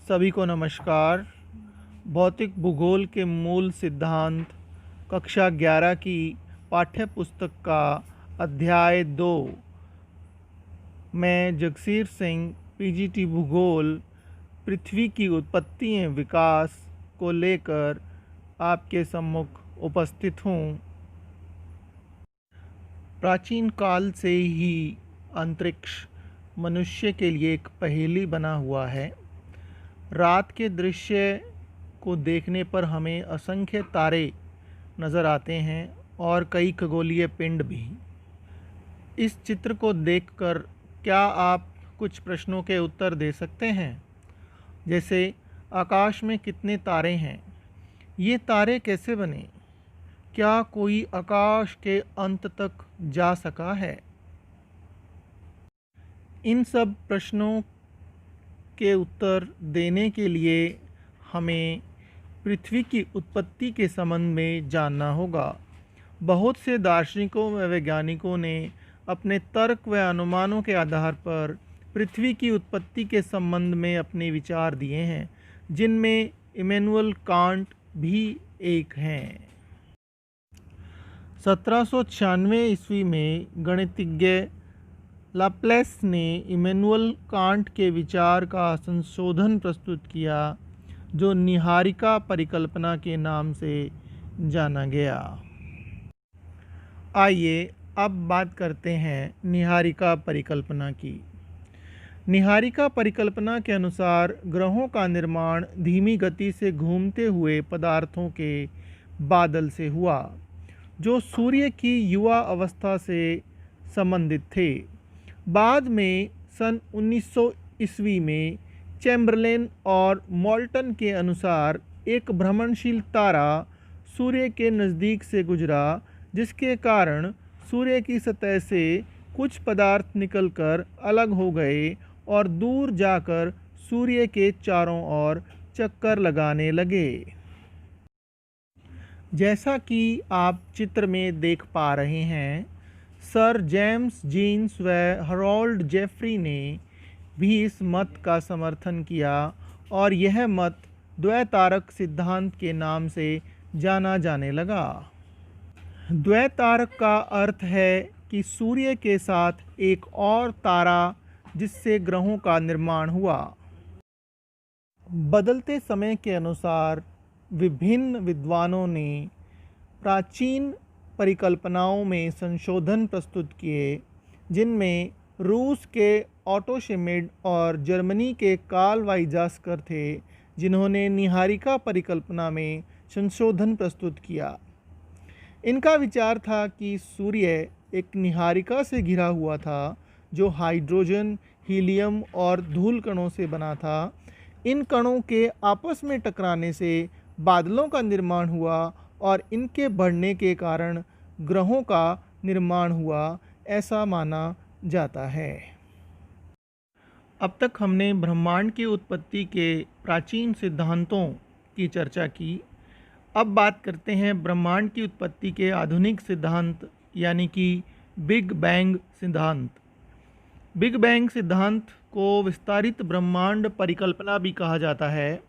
सभी को नमस्कार। भौतिक भूगोल के मूल सिद्धांत कक्षा 11 की पाठ्य पुस्तक का अध्याय 2 मैं जगसीर सिंह पीजीटी भूगोल पृथ्वी की उत्पत्ति एवं विकास को लेकर आपके सम्मुख उपस्थित हूँ। प्राचीन काल से ही अंतरिक्ष मनुष्य के लिए एक पहेली बना हुआ है। रात के दृश्य को देखने पर हमें असंख्य तारे नज़र आते हैं और कई खगोलीय पिंड भी। इस चित्र को देखकर क्या आप कुछ प्रश्नों के उत्तर दे सकते हैं? जैसे आकाश में कितने तारे हैं? ये तारे कैसे बने? क्या कोई आकाश के अंत तक जा सका है? इन सब प्रश्नों के उत्तर देने के लिए हमें पृथ्वी की उत्पत्ति के संबंध में जानना होगा। बहुत से दार्शनिकों व वैज्ञानिकों ने अपने तर्क व अनुमानों के आधार पर पृथ्वी की उत्पत्ति के संबंध में अपने विचार दिए हैं, जिनमें इमैनुअल कांट भी एक हैं। 1796 ईस्वी में गणितज्ञ लाप्लेस ने इमैनुअल कांट के विचार का संशोधन प्रस्तुत किया, जो निहारिका परिकल्पना के नाम से जाना गया। आइए अब बात करते हैं निहारिका परिकल्पना की। निहारिका परिकल्पना के अनुसार ग्रहों का निर्माण धीमी गति से घूमते हुए पदार्थों के बादल से हुआ, जो सूर्य की युवा अवस्था से संबंधित थे। बाद में सन 1900 ईस्वी में चैम्बरलेन और मोल्टन के अनुसार एक भ्रमणशील तारा सूर्य के नज़दीक से गुजरा, जिसके कारण सूर्य की सतह से कुछ पदार्थ निकलकर अलग हो गए और दूर जाकर सूर्य के चारों ओर चक्कर लगाने लगे। जैसा कि आप चित्र में देख पा रहे हैं, सर जेम्स जीन्स व हरोल्ड जेफरी ने भी इस मत का समर्थन किया और यह मत द्वैतारक सिद्धांत के नाम से जाना जाने लगा। द्वैतारक का अर्थ है कि सूर्य के साथ एक और तारा जिससे ग्रहों का निर्माण हुआ। बदलते समय के अनुसार विभिन्न विद्वानों ने प्राचीन परिकल्पनाओं में संशोधन प्रस्तुत किए, जिनमें रूस के ऑटो शिमिड और जर्मनी के कार्ल वाइजास्कर थे, जिन्होंने निहारिका परिकल्पना में संशोधन प्रस्तुत किया। इनका विचार था कि सूर्य एक निहारिका से घिरा हुआ था, जो हाइड्रोजन, हीलियम और धूल कणों से बना था। इन कणों के आपस में टकराने से बादलों का निर्माण हुआ और इनके बढ़ने के कारण ग्रहों का निर्माण हुआ, ऐसा माना जाता है। अब तक हमने ब्रह्मांड की उत्पत्ति के प्राचीन सिद्धांतों की चर्चा की। अब बात करते हैं ब्रह्मांड की उत्पत्ति के आधुनिक सिद्धांत, यानी कि बिग बैंग सिद्धांत। बिग बैंग सिद्धांत को विस्तारित ब्रह्मांड परिकल्पना भी कहा जाता है।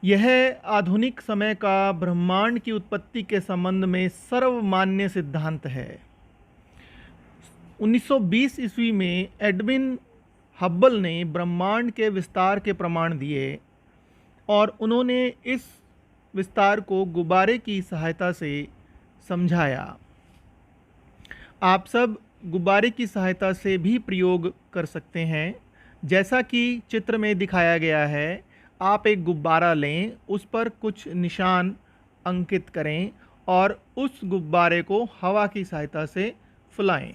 यह आधुनिक समय का ब्रह्मांड की उत्पत्ति के संबंध में सर्वमान्य सिद्धांत है। 1920 ईस्वी में एडविन हब्बल ने ब्रह्मांड के विस्तार के प्रमाण दिए और उन्होंने इस विस्तार को गुब्बारे की सहायता से समझाया। आप सब गुब्बारे की सहायता से भी प्रयोग कर सकते हैं। जैसा कि चित्र में दिखाया गया है, आप एक गुब्बारा लें, उस पर कुछ निशान अंकित करें और उस गुब्बारे को हवा की सहायता से फुलाएं।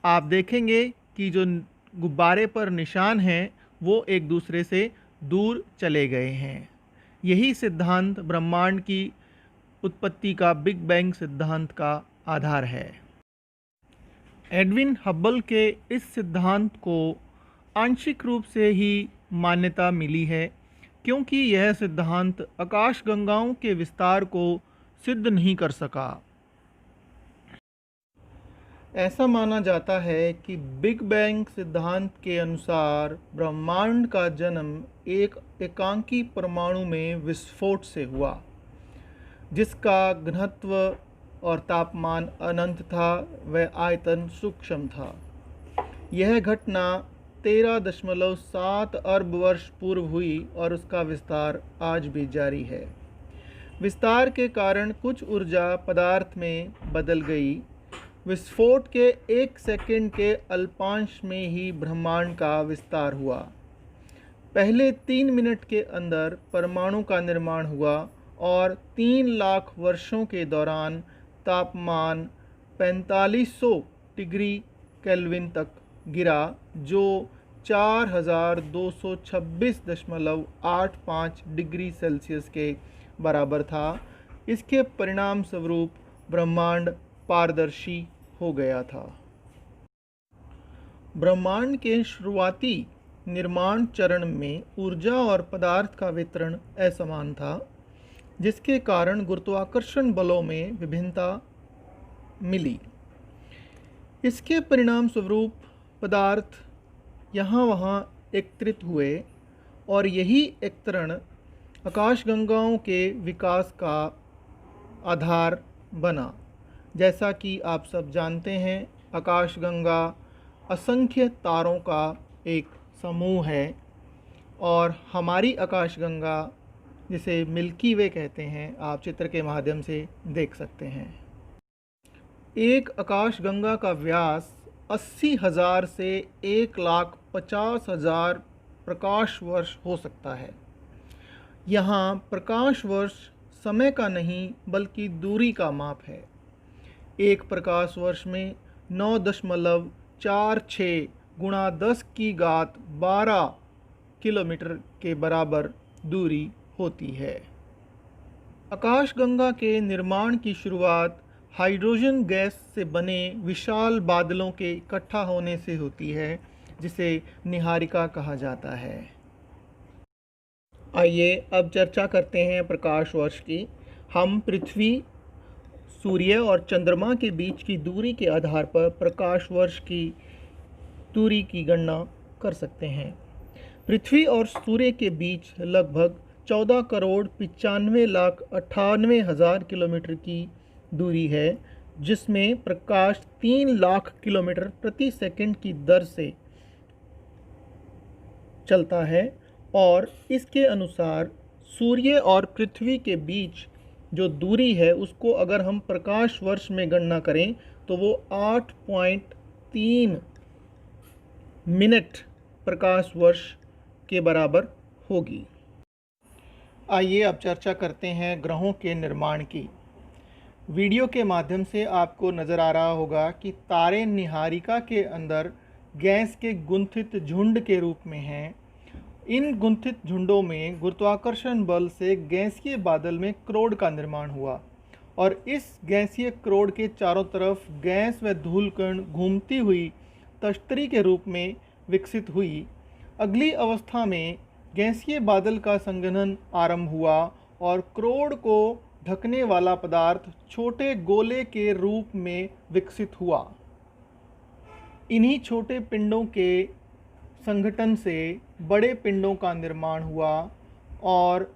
आप देखेंगे कि जो गुब्बारे पर निशान हैं वो एक दूसरे से दूर चले गए हैं। यही सिद्धांत ब्रह्मांड की उत्पत्ति का बिग बैंग सिद्धांत का आधार है। एडविन हब्बल के इस सिद्धांत को आंशिक रूप से ही मान्यता मिली है, क्योंकि यह सिद्धांत आकाशगंगाओं के विस्तार को सिद्ध नहीं कर सका। ऐसा माना जाता है कि बिग बैंग सिद्धांत के अनुसार ब्रह्मांड का जन्म एक एकांकी परमाणु में विस्फोट से हुआ, जिसका घनत्व और तापमान अनंत था, वह आयतन सूक्ष्म था। यह घटना 13.7 अरब वर्ष पूर्व हुई और उसका विस्तार आज भी जारी है। विस्तार के कारण कुछ ऊर्जा पदार्थ में बदल गई। विस्फोट के 1 सेकंड के अल्पांश में ही ब्रह्मांड का विस्तार हुआ। पहले 3 मिनट के अंदर परमाणु का निर्माण हुआ और 3 लाख वर्षों के दौरान तापमान 4500 डिग्री केल्विन तक गिरा, जो 4226.85 डिग्री सेल्सियस के बराबर था। इसके परिणाम स्वरूप ब्रह्मांड पारदर्शी हो गया था। ब्रह्मांड के शुरुआती निर्माण चरण में ऊर्जा और पदार्थ का वितरण असमान था, जिसके कारण गुरुत्वाकर्षण बलों में विभिन्नता मिली। इसके परिणाम स्वरूप पदार्थ यहाँ वहाँ एकत्रित हुए और यही एकत्रण आकाशगंगाओं के विकास का आधार बना। जैसा कि आप सब जानते हैं, आकाशगंगा असंख्य तारों का एक समूह है और हमारी आकाशगंगा, जिसे मिल्की वे कहते हैं, आप चित्र के माध्यम से देख सकते हैं। एक आकाशगंगा का व्यास 80,000 से 1,50,000 प्रकाश वर्ष हो सकता है। यहाँ प्रकाश वर्ष समय का नहीं बल्कि दूरी का माप है। एक प्रकाश वर्ष में 9.46 गुणा 10⁻12 किलोमीटर के बराबर दूरी होती है। आकाशगंगा के निर्माण की शुरुआत हाइड्रोजन गैस से बने विशाल बादलों के इकट्ठा होने से होती है, जिसे निहारिका कहा जाता है। आइए अब चर्चा करते हैं प्रकाश वर्ष की। हम पृथ्वी, सूर्य और चंद्रमा के बीच की दूरी के आधार पर प्रकाश वर्ष की दूरी की गणना कर सकते हैं। पृथ्वी और सूर्य के बीच लगभग 14,95,98,000 किलोमीटर की दूरी है, जिसमें प्रकाश 3 लाख किलोमीटर प्रति सेकंड की दर से चलता है और इसके अनुसार सूर्य और पृथ्वी के बीच जो दूरी है उसको अगर हम प्रकाश वर्ष में गणना करें तो वो 8.3 मिनट प्रकाश वर्ष के बराबर होगी। आइए अब चर्चा करते हैं ग्रहों के निर्माण की। वीडियो के माध्यम से आपको नज़र आ रहा होगा कि तारे निहारिका के अंदर गैस के गुंथित झुंड के रूप में हैं। इन गुंथित झुंडों में गुरुत्वाकर्षण बल से गैसीय बादल में क्रोड का निर्माण हुआ और इस गैसीय क्रोड के चारों तरफ गैस व धूलकण घूमती हुई तश्तरी के रूप में विकसित हुई। अगली अवस्था में गैसीय बादल का संघनन आरंभ हुआ और क्रोड को ढकने वाला पदार्थ छोटे गोले के रूप में विकसित हुआ। इन्हीं छोटे पिंडों के संगठन से बड़े पिंडों का निर्माण हुआ और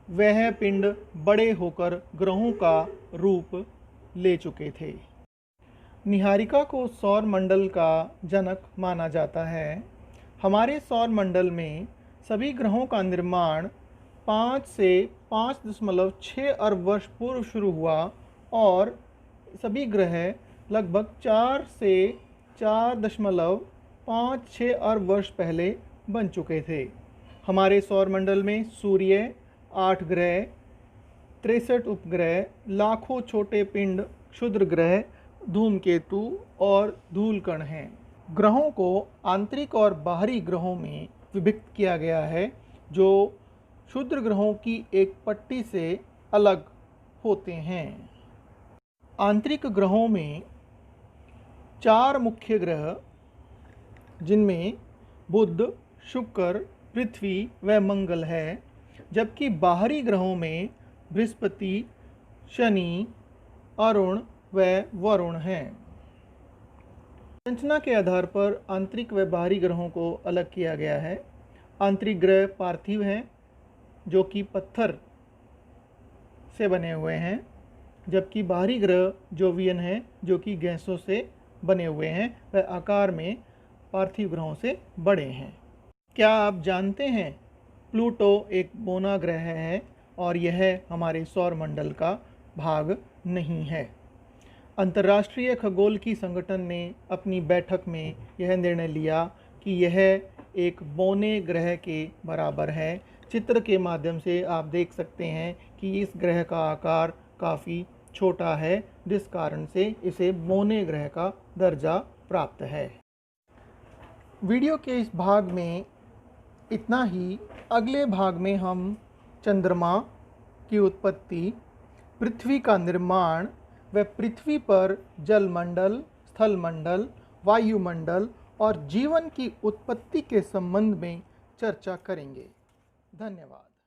वह पिंड बड़े होकर ग्रहों का रूप ले चुके थे। निहारिका को सौर मंडल का जनक माना जाता है। हमारे सौर मंडल में सभी ग्रहों का निर्माण 5 से 5.6 अरब वर्ष पूर्व शुरू हुआ और सभी ग्रह लगभग 4 से 4.56 अरब वर्ष पहले बन चुके थे। हमारे सौर मंडल में सूर्य, 8 ग्रह, 63 उपग्रह, लाखों छोटे पिंड, क्षुद्र ग्रह, धूमकेतु और धूलकण हैं। ग्रहों को आंतरिक और बाहरी ग्रहों में विभक्त किया गया है, जो क्षुद्र ग्रहों की एक पट्टी से अलग होते हैं। आंतरिक ग्रहों में 4 मुख्य ग्रह, जिनमें बुध, शुक्र, पृथ्वी व मंगल है, जबकि बाहरी ग्रहों में बृहस्पति, शनि, अरुण व वरुण हैं। संरचना के आधार पर आंतरिक व बाहरी ग्रहों को अलग किया गया है। आंतरिक ग्रह पार्थिव हैं, जो कि पत्थर से बने हुए हैं, जबकि बाहरी ग्रह जोवियन हैं, जो कि गैसों से बने हुए हैं। वह आकार में पार्थिव ग्रहों से बड़े हैं। क्या आप जानते हैं प्लूटो एक बोना ग्रह है और यह हमारे सौरमंडल का भाग नहीं है। अंतर्राष्ट्रीय खगोलकी संगठन ने अपनी बैठक में यह निर्णय लिया कि यह एक बौने ग्रह के बराबर है। चित्र के माध्यम से आप देख सकते हैं कि इस ग्रह का आकार काफ़ी छोटा है, जिस कारण से इसे बौने ग्रह का दर्जा प्राप्त है। वीडियो के इस भाग में इतना ही। अगले भाग में हम चंद्रमा की उत्पत्ति, पृथ्वी का निर्माण व पृथ्वी पर जलमंडल, स्थलमंडल, वायुमंडल और जीवन की उत्पत्ति के संबंध में चर्चा करेंगे। धन्यवाद।